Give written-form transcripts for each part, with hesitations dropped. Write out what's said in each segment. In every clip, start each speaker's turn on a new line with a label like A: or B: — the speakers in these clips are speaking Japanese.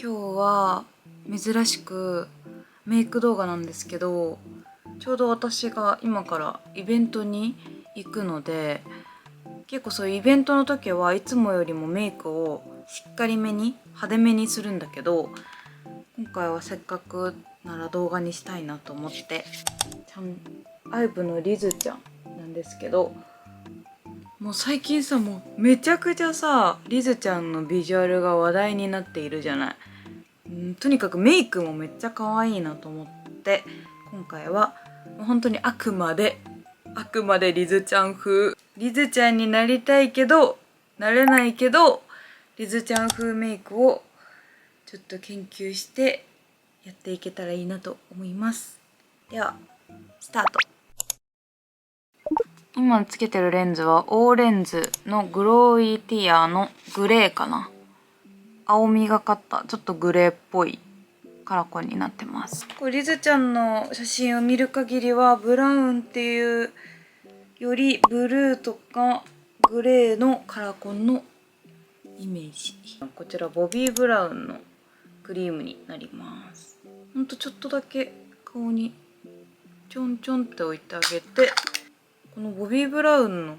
A: 今日は珍しくメイク動画なんですけど、ちょうど私が今からイベントに行くので、結構そういうイベントの時はいつもよりもメイクをしっかりめに派手めにするんだけど、今回はせっかくなら動画にしたいなと思って、IVEのリズちゃんなんですけど、もう最近さ、もうめちゃくちゃさ、リズちゃんのビジュアルが話題になっているじゃない。とにかくメイクもめっちゃ可愛いなと思って、今回は本当にあくまでリズちゃん風、リズちゃんになりたいけどなれないけどリズちゃん風メイクをちょっと研究してやっていけたらいいなと思います。ではスタート。今つけてるレンズはオーレンズのグローイティアのグレーかな。青みがかったちょっとグレーっぽいカラコンになってます。リズちゃんの写真を見る限りはブラウンっていうよりブルーとかグレーのカラコンのイメージ。こちらボビーブラウンのクリームになります。ほんとちょっとだけ顔にちょんちょんって置いてあげて、このボビーブラウンの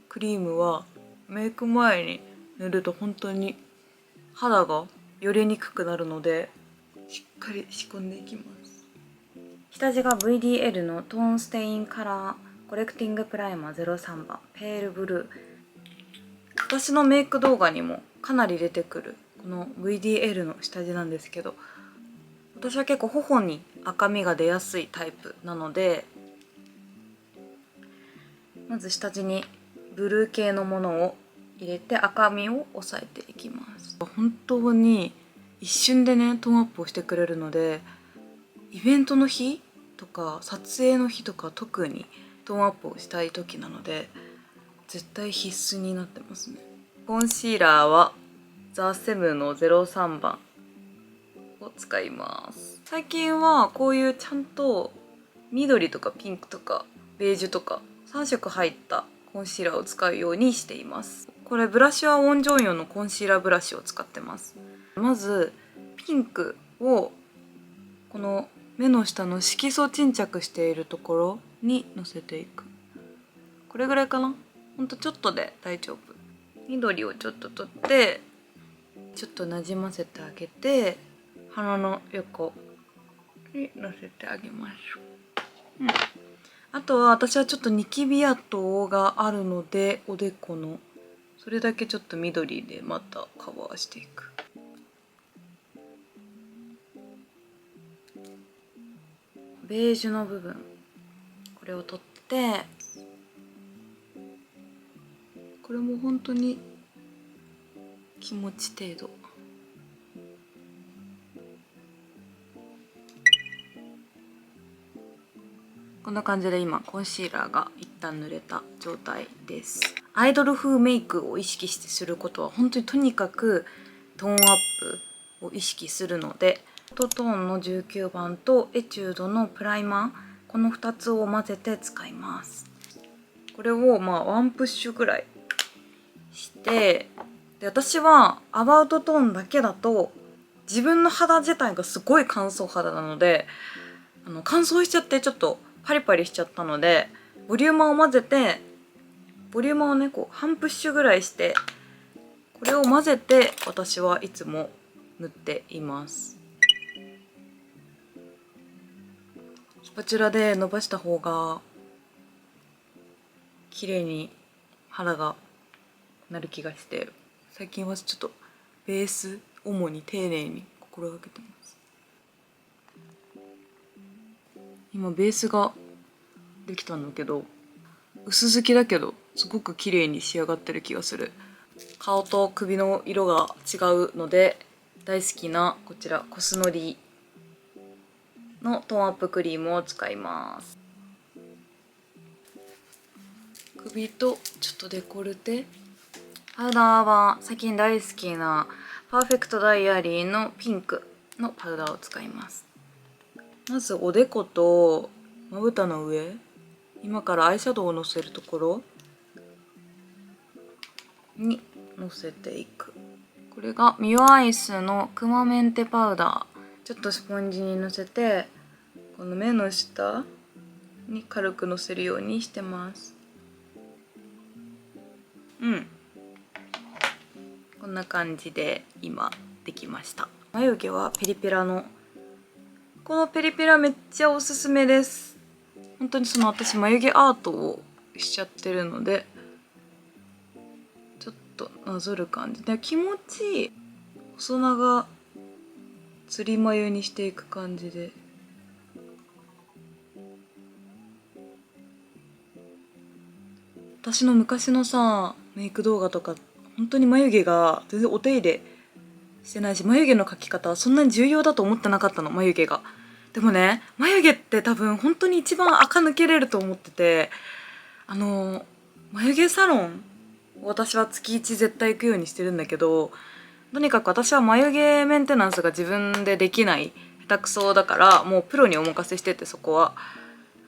A: クリームはメイク前に塗ると本当に肌がよれにくくなるのでしっかり仕込んでいきます。下地が VDL のトーンステインカラーコレクティングプライマー03番ペールブルー。私のメイク動画にもかなり出てくるこの VDL の下地なんですけど、私は結構頬に赤みが出やすいタイプなので、まず下地にブルー系のものを入れて赤みを抑えていきます。本当に一瞬でねトーンアップをしてくれるので、イベントの日とか撮影の日とか特にトーンアップをしたい時なので絶対必須になってますね。コンシーラーはザ・セムの03番を使います。最近はこういうちゃんと緑とかピンクとかベージュとか3色入ったコンシーラーを使うようにしています。これブラシはウォンジョンヨンのコンシーラーブラシを使ってます。まずピンクをこの目の下の色素沈着しているところにのせていく。これぐらいかな。ほんとちょっとで大丈夫。緑をちょっと取ってちょっとなじませてあげて、鼻の横にのせてあげましょう。あとは私はちょっとニキビ跡があるので、おでこのそれだけちょっと緑でまたカバーしていく。ベージュの部分これを取って、これも本当に気持ち程度。こんな感じで今コンシーラーが一旦塗れた状態です。アイドル風メイクを意識してすることは本当にとにかくトーンアップを意識するので、トーンの19番とエチュードのプライマー、この2つを混ぜて使います。これをワンプッシュぐらいして、で私はアバウトトーンだけだと自分の肌自体がすごい乾燥肌なので、乾燥しちゃってちょっとパリパリしちゃったので、ボリューマーを混ぜて、ボリューマーをねこう半プッシュぐらいして、これを混ぜて私はいつも塗っています。スパチュラで伸ばした方が綺麗に肌がなる気がして、最近はちょっとベース主に丁寧に心がけてます。今ベースができたんだけど、薄付きだけどすごく綺麗に仕上がってる気がする。顔と首の色が違うので大好きなこちらコスノリのトーンアップクリームを使います。首とちょっとデコルテ、パウダーは最近大好きなパーフェクトダイアリーのピンクのパウダーを使います。まずおでことまぶたの上、今からアイシャドウをのせるところにのせていく。これがミオアイスのクマメンテパウダー。ちょっとスポンジにのせてこの目の下に軽くのせるようにしてます。こんな感じで今できました。眉毛はペリペラの、このペリペラめっちゃおすすめです。本当に私眉毛アートをしちゃってるので、ちょっとなぞる感じで気持ちいい。細長つり眉にしていく感じで。私の昔のメイク動画とか本当に眉毛が全然お手入れしてないし、眉毛の描き方はそんなに重要だと思ってなかったの、眉毛が。でもね、眉毛って多分本当に一番垢抜けれると思ってて、眉毛サロン私は月1絶対行くようにしてるんだけど、とにかく私は眉毛メンテナンスが自分でできない下手くそだから、もうプロにお任せしてて、そこは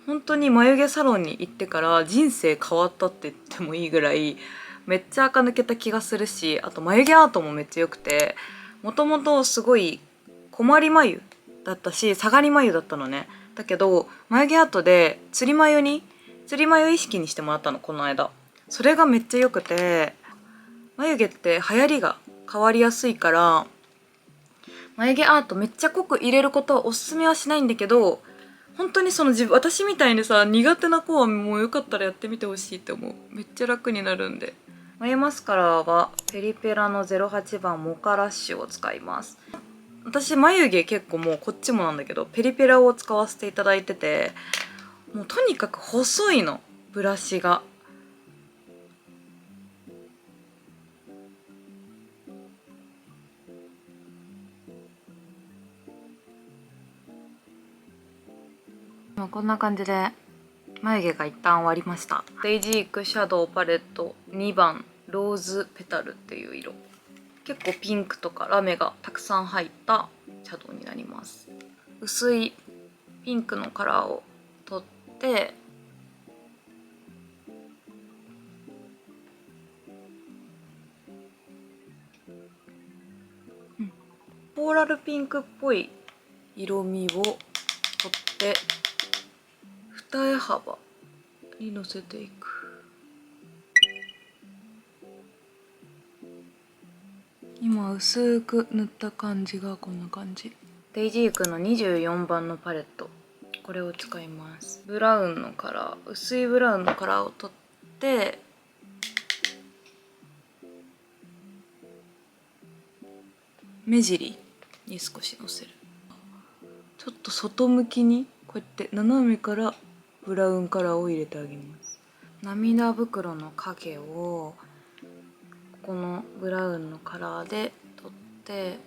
A: 本当に眉毛サロンに行ってから人生変わったって言ってもいいぐらいめっちゃ垢抜けた気がするし、あと眉毛アートもめっちゃ良くて、もともとすごい困り眉だったし下がり眉だったのね。だけど眉毛アートでつり眉意識にしてもらったの、この間。それがめっちゃ良くて、眉毛って流行りが変わりやすいから眉毛アートめっちゃ濃く入れることはおすすめはしないんだけど、本当に私みたいに苦手な子はもうよかったらやってみてほしいって思う。めっちゃ楽になるんで。眉マスカラはペリペラの08番モカラッシュを使います。私眉毛結構もうこっちもなんだけどペリペラを使わせていただいてて、もうとにかく細いの、ブラシが。こんな感じで眉毛が一旦終わりました。デイジークシャドウパレット2番ローズペタルっていう色。結構ピンクとかラメがたくさん入ったシャドウになります。薄いピンクのカラーを取って、コーラルピンクっぽい色味を取って二重幅にのせていく。今薄く塗った感じがこんな感じ。デイジークの24番のパレット、これを使います。ブラウンのカラー、薄いブラウンのカラーを取って目尻に少しのせる。ちょっと外向きにこうやって斜めからブラウンカラーを入れてあげます。涙袋の影をこのブラウンのカラーで取って、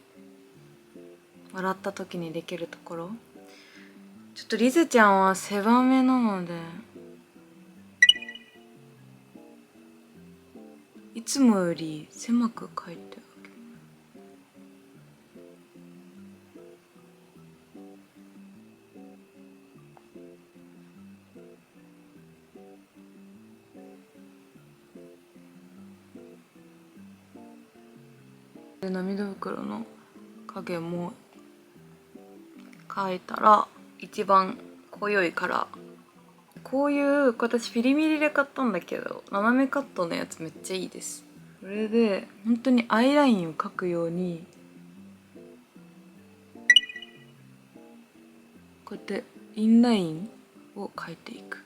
A: 笑った時にできるところ、ちょっとリゼちゃんは狭めなのでいつもより狭く描いてあげる。で涙袋の影も描いたら一番濃いカラー、こういう私フィリミリで買ったんだけど斜めカットのやつめっちゃいいです。これで本当にアイラインを描くようにこうやってインラインを描いていく。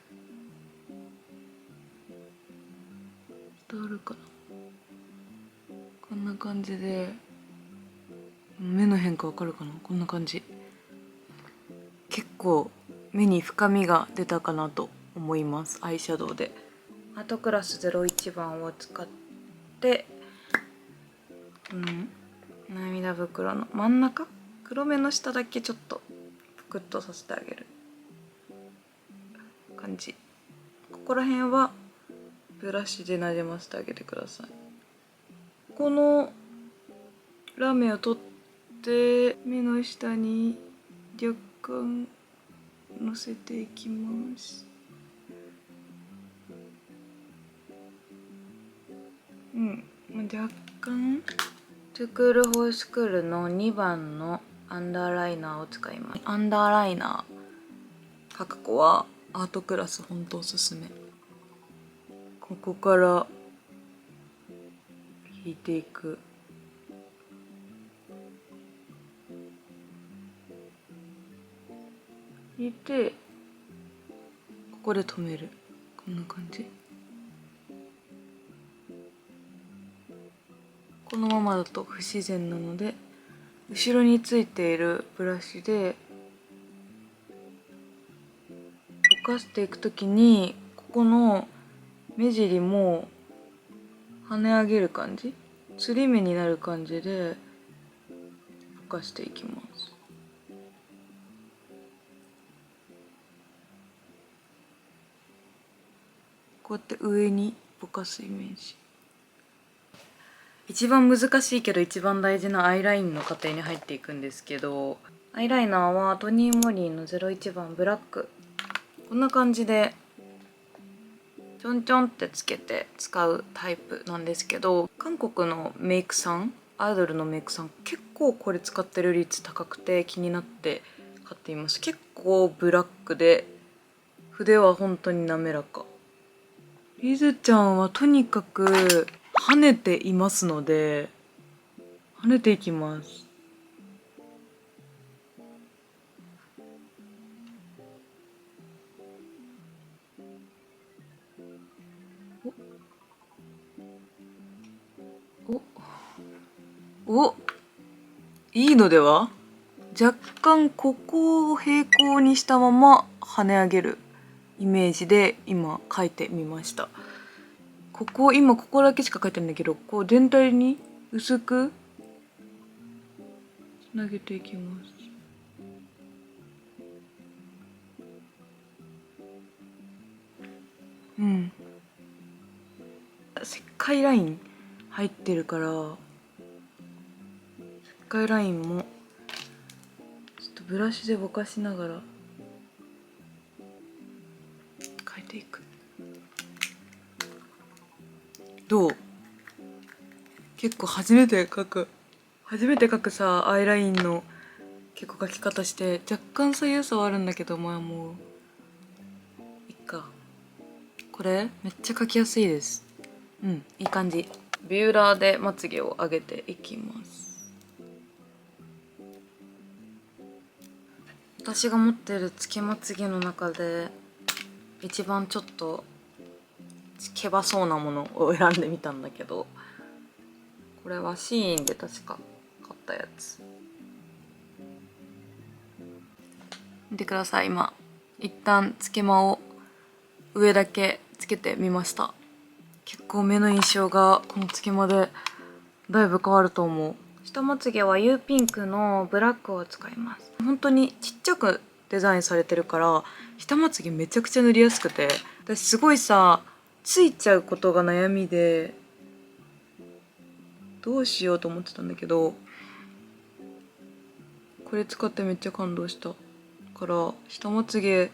A: 伝わるかな。こんな感じで目の変化わかるかな。こんな感じ。結構目に深みが出たかなと思います。アイシャドウでアートクラス01番を使って涙袋の真ん中黒目の下だけちょっとぷくっとさせてあげる感じ。ここら辺はブラシでなじませてあげてください。このラメを取って目の下に若干のせていきます。若干トゥクールホースクールの2番のアンダーライナーを使います。アンダーライナー描く子はアートクラスほんとおすすめ。ここから引いていく。引いてここで止める。こんな感じ。このままだと不自然なので後ろについているブラシでぼかしていくときにここの目尻も跳ね上げる感じ、つり目になる感じでぼかしていきます。こうやって上にぼかすイメージ。一番難しいけど一番大事なアイラインの過程に入っていくんですけど、アイライナーはトニー・モリーの01番ブラック、こんな感じでちょんちょんってつけて使うタイプなんですけど、韓国のメイクさん、アイドルのメイクさん結構これ使ってる率高くて気になって買っています。結構ブラックで筆は本当に滑らか。リズちゃんはとにかく跳ねていますので跳ねていきます。おいいのでは。若干ここを平行にしたまま跳ね上げるイメージで今描いてみました。今ここだけしか描いてないんだけど、こう全体に薄くつなげていきます。石灰ライン入ってるから石灰ラインもちょっとブラシでぼかしながら描いていく。どう？結構初めて描くさアイラインの結構描き方して若干左右差はあるんだけど、まあもういっか。これめっちゃ描きやすいです。いい感じ。ビューラーでまつげを上げていきます。私が持ってるつけまつげの中で一番ちょっとけばそうなものを選んでみたんだけど、これはシーインで確か買ったやつ。見てください。今一旦つけまを上だけつけてみました。結構目の印象がこのつけまでだいぶ変わると思う。下まつげは U ピンクのブラックを使います。本当にちっちゃくデザインされてるから下まつげめちゃくちゃ塗りやすくて、私すごいさついちゃうことが悩みでどうしようと思ってたんだけど、これ使ってめっちゃ感動したから下まつげ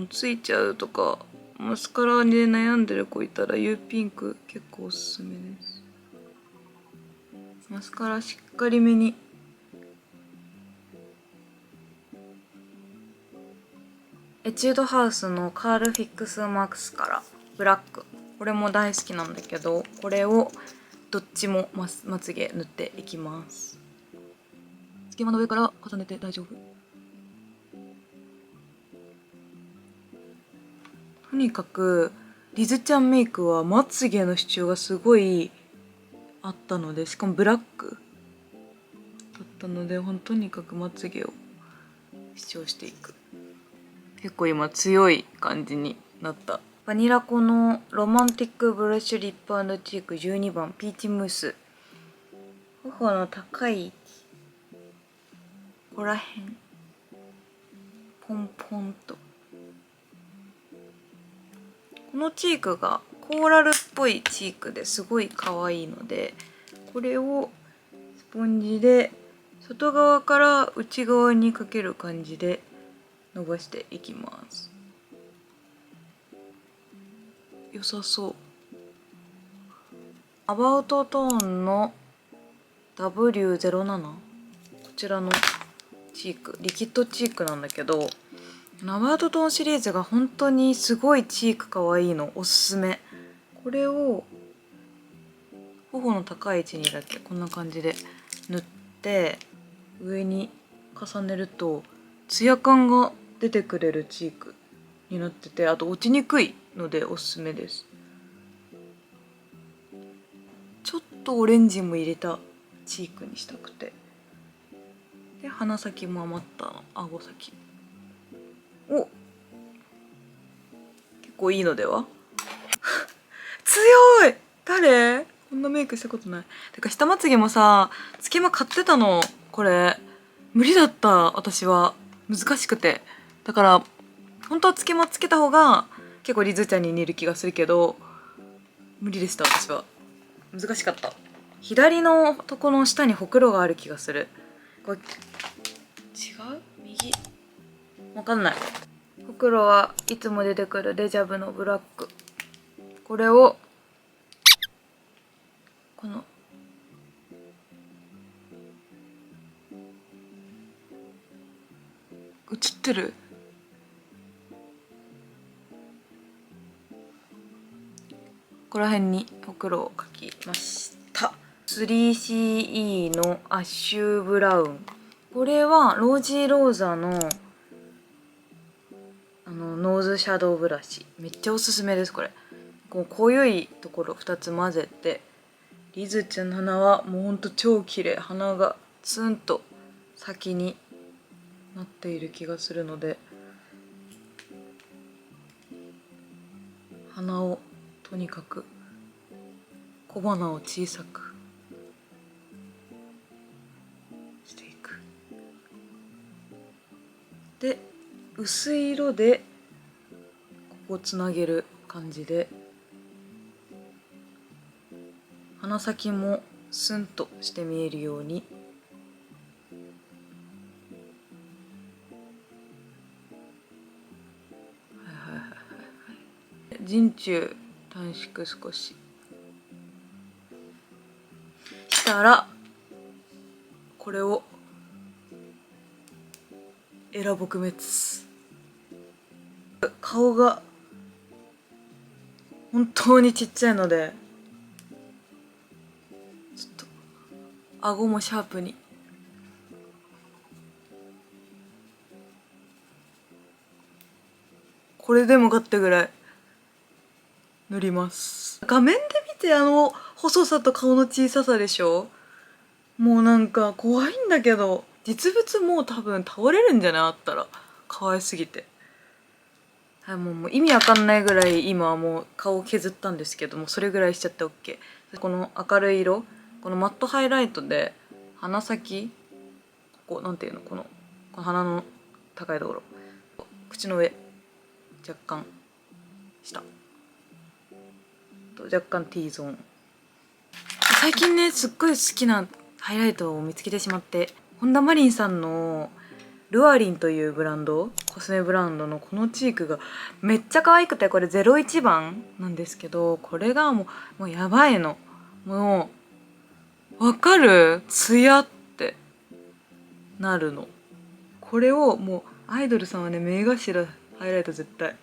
A: ついちゃうとかマスカラで悩んでる子いたら U ピンク結構おすすめです。マスカラしっかりめに。エチュードハウスのカールフィックスマスカラブラック、これも大好きなんだけど、これをどっちもまつげ塗っていきます。つけまの上から重ねて大丈夫。とにかくリズちゃんメイクはまつげの主張がすごいあったので、しかもブラックだったのでとにかくまつげを主張していく。結構今強い感じになった。バニラコのロマンティックブラッシュリップ&チーク12番ピーチムース。頬の高いここら辺ポンポンと。このチークがコーラルっぽいチークですごい可愛いので、これをスポンジで外側から内側にかける感じで伸ばしていきます。良さそう。アバウトトーンの W07 こちらのチーク、リキッドチークなんだけど、ナバートトーンシリーズが本当にすごいチークかわいいの、おすすめ。これを頬の高い位置にだけこんな感じで塗って上に重ねるとツヤ感が出てくれるチークになってて、あと落ちにくいのでおすすめです。ちょっとオレンジも入れたチークにしたくて、で鼻先も余ったの、顎先、お、結構いいのでは強い。誰？こんなメイクしたことない。てか下まつげもさ、つけま買ってたの。これ無理だった、私は。難しくて。だから本当はつけまつけた方が結構リズちゃんに似る気がするけど、無理でした、私は。難しかった。左のとこの下にほくろがある気がする。これ違う？右？わかんない。ほくろはいつも出てくるデジャブのブラック。これをこの映ってる？ここら辺にほくろを描きました。 3CE のアッシュブラウン。これはロージーローザのノーズシャドウブラシ、めっちゃおすすめです。これこう濃ゆいところ2つ混ぜて、リズちゃんの鼻はもうほんと超綺麗。鼻がツンと先になっている気がするので、鼻をとにかく小鼻を小さくしていく。で薄い色でここをつなげる感じで、鼻先もスンとして見えるように。人中短縮少ししたら、これをエラ撲滅。顔が本当にちっちゃいので、ちょっと顎もシャープに。これでもかってぐらい塗ります。画面で見て細さと顔の小ささでしょ。もうなんか怖いんだけど、実物もう多分倒れるんじゃない？あったら。可愛すぎて。はい、もう意味わかんないぐらい今はもう顔を削ったんですけども、それぐらいしちゃって OK。この明るい色、このマットハイライトで鼻先、ここなんていうの、この鼻の高いところ、口の上若干下と若干 T ゾーン。最近ね、すっごい好きなハイライトを見つけてしまって、本田真凜さんのルアリンというブランド、コスメブランドのこのチークがめっちゃ可愛くて、これ01番なんですけど、これがもうやばいの。もうわかる？ツヤってなるの。これをもうアイドルさんはね、目頭ハイライト絶対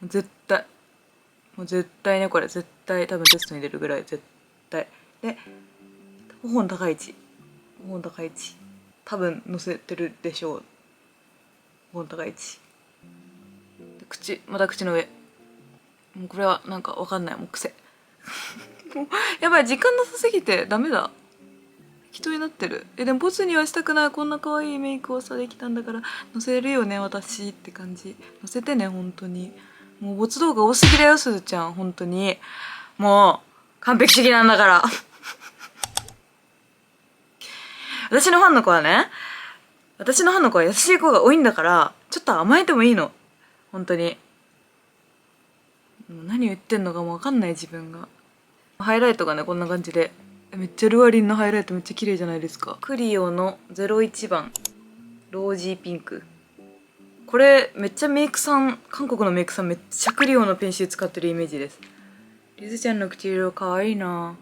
A: 絶対もう絶対ね、これ絶対多分テストに出るぐらい絶対で、頬の高い位置、頬の高い位置多分乗せてるでしょう。頬の高い位置で、口、また口の上。もうこれはなんかわかんない、もう癖もうやばい、時間なさすぎてダメだ、適当になってる。でもボツにはしたくない。こんな可愛いメイクをさできたんだから乗せるよね私って感じ。乗せてね、本当に。もうボツ動画多すぎだよ、すずちゃん。本当にもう完璧主義なんだから私のファンの子はね、私のファンの子は優しい子が多いんだから、ちょっと甘えてもいいの。本当に。もう何言ってんのかもわかんない自分が。ハイライトがね、こんな感じで。めっちゃルアリンのハイライトめっちゃ綺麗じゃないですか。クリオの01番。ロージーピンク。これめっちゃメイクさん、韓国のメイクさんめっちゃクリオのペンシル使ってるイメージです。リズちゃんの唇可愛いな。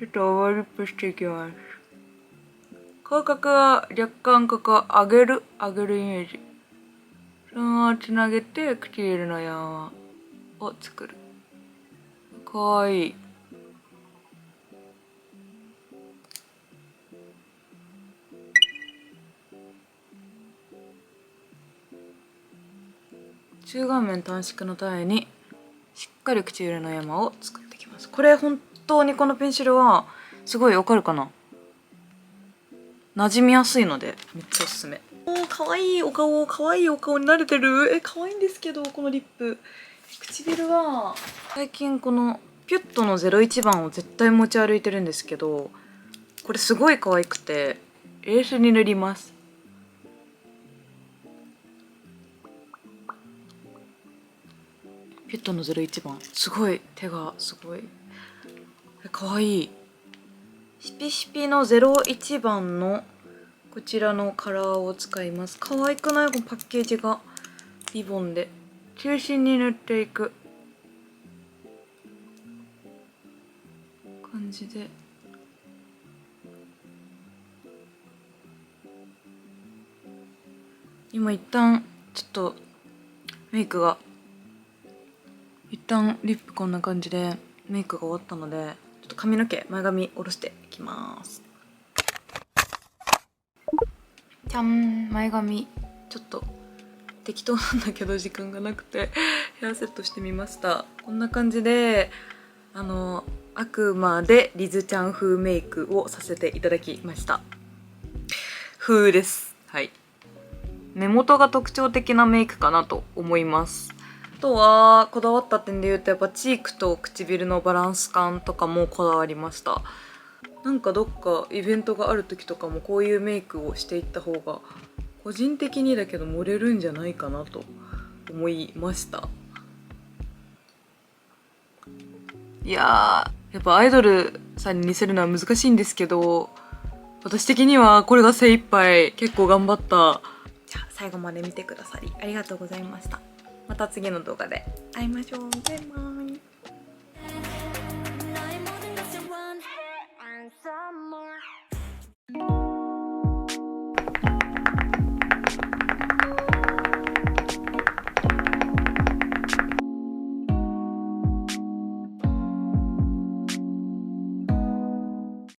A: ちょっとオーバーリップしていきます。口角は若干ここ上げるイメージ。そのままつなげて唇の山を作る。かわいい。中顔面短縮のためにしっかり唇の山を作っていきます。これ本当にこのペンシルはすごいわかるかな、馴染みやすいのでめっちゃおすすめ。かわいいお顔、かわいいお顔に慣れてる。かわいいんですけど、このリップ。唇は最近このピュットの01番を絶対持ち歩いてるんですけど、これすごい可愛くてエースに塗ります。ピュットの01番、すごい手がすごい可愛い。シピシピの01番のこちらのカラーを使います。可愛くない？このパッケージがリボンで中心に塗っていく感じで、今一旦ちょっとメイクが一旦リップこんな感じでメイクが終わったので、ちょっと髪の毛前髪下ろしていきます。じゃん、前髪ちょっと適当なんだけど時間がなくてヘアセットしてみました。こんな感じであくまでリズちゃん風メイクをさせていただきました。風です。はい、目元が特徴的なメイクかなと思います。あとはこだわった点で言うとやっぱチークと唇のバランス感とかもこだわりました。なんかどっかイベントがある時とかもこういうメイクをしていった方が個人的にだけど盛れるんじゃないかなと思いました。いやー、やっぱアイドルさんに似せるのは難しいんですけど、私的にはこれが精一杯。結構頑張った。じゃあ最後まで見てくださりありがとうございました。また次の動画で会いましょう。バイバーイ。